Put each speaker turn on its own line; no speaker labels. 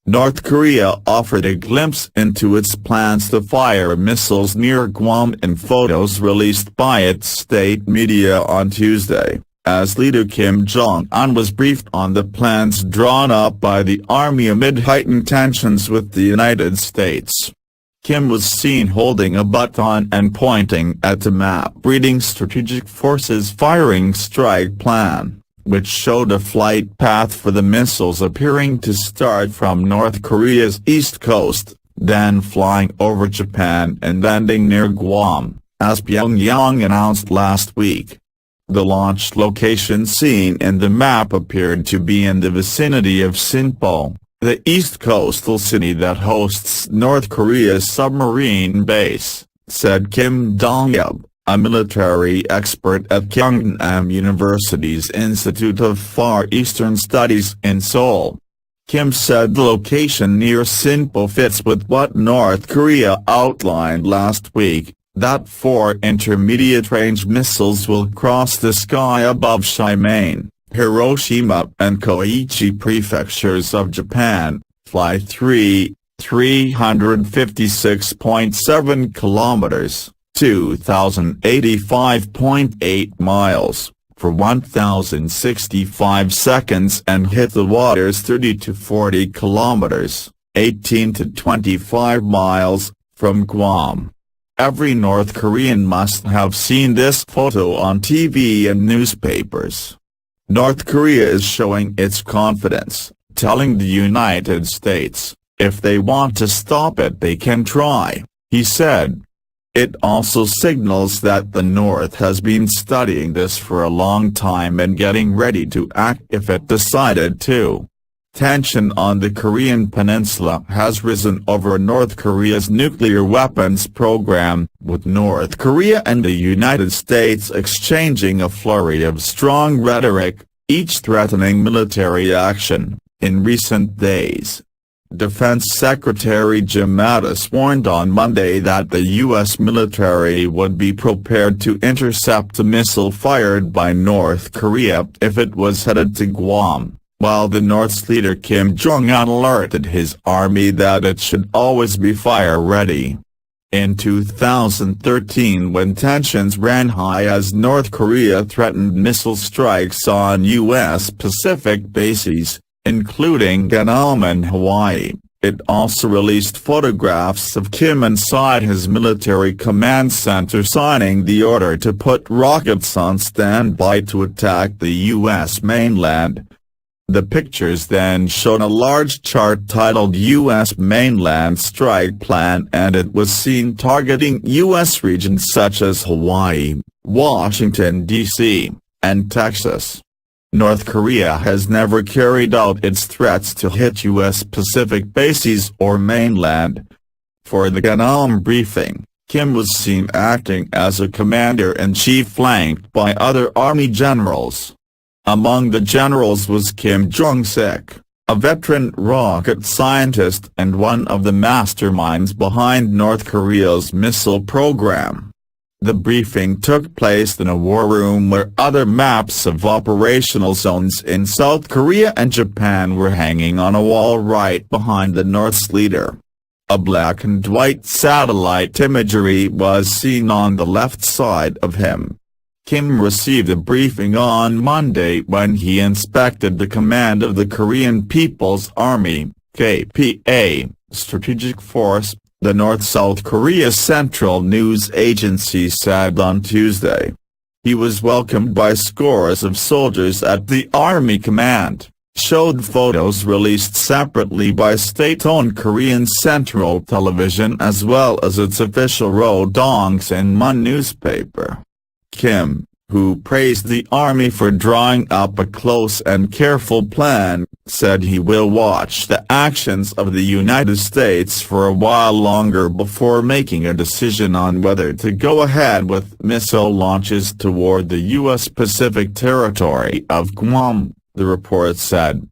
North Korea offered a glimpse into its plans to fire missiles near Guam in photos released by its state media on Tuesday, as leader Kim Jong Un was briefed on the plans drawn up by the army amid heightened tensions with the United States. Kim was seen holding a baton and pointing at the map reading Strategic Forces Firing Strike Plan, which showed a flight path for the missiles appearing to start from North Korea's east coast, then flying over Japan and landing near Guam, as Pyongyang announced last week. The launch location seen in the map appeared to be in the vicinity of Sinpo, the east coastal city that hosts North Korea's submarine base, said Kim Dong-yub, a military expert at Kyungnam University's Institute of Far Eastern Studies in Seoul. Kim said the location near Sinpo fits with what North Korea outlined last week, that 4 intermediate-range missiles will cross the sky above Shimane, Hiroshima and Koichi prefectures of Japan, fly 356.7 kilometers. 2,085.8 miles, for 1,065 seconds and hit the waters 30 to 40 kilometers, 18 to 25 miles, from Guam. Every North Korean must have seen this photo on TV and newspapers. North Korea is showing its confidence, telling the United States, if they want to stop it they can try, he said. It also signals that the North has been studying this for a long time and getting ready to act if it decided to. Tension on the Korean peninsula has risen over North Korea's nuclear weapons program, with North Korea and the United States exchanging a flurry of strong rhetoric, each threatening military action, in recent days. Defense Secretary Jim Mattis warned on Monday that the U.S. military would be prepared to intercept a missile fired by North Korea if it was headed to Guam, while the North's leader Kim Jong Un alerted his army that it should always be fire-ready. In 2013, when tensions ran high as North Korea threatened missile strikes on U.S. Pacific bases, including Guam and Hawaii, it also released photographs of Kim inside his military command center signing the order to put rockets on standby to attack the U.S. mainland. The pictures then showed a large chart titled U.S. Mainland Strike Plan, and it was seen targeting U.S. regions such as Hawaii, Washington, D.C., and Texas. North Korea has never carried out its threats to hit U.S. Pacific bases or mainland. For the Guam briefing, Kim was seen acting as a commander-in-chief flanked by other army generals. Among the generals was Kim Jong-sik, a veteran rocket scientist and one of the masterminds behind North Korea's missile program. The briefing took place in a war room where other maps of operational zones in South Korea and Japan were hanging on a wall right behind the North's leader. A black and white satellite imagery was seen on the left side of him. Kim received a briefing on Monday when he inspected the command of the Korean People's Army, KPA, strategic force, the North-South Korea Central News Agency said on Tuesday. He was welcomed by scores of soldiers at the Army command, showed photos released separately by state-owned Korean Central Television as well as its official Rodong Sinmun newspaper. Kim, who praised the army for drawing up a close and careful plan, said he will watch the actions of the United States for a while longer before making a decision on whether to go ahead with missile launches toward the U.S. Pacific territory of Guam, the report said.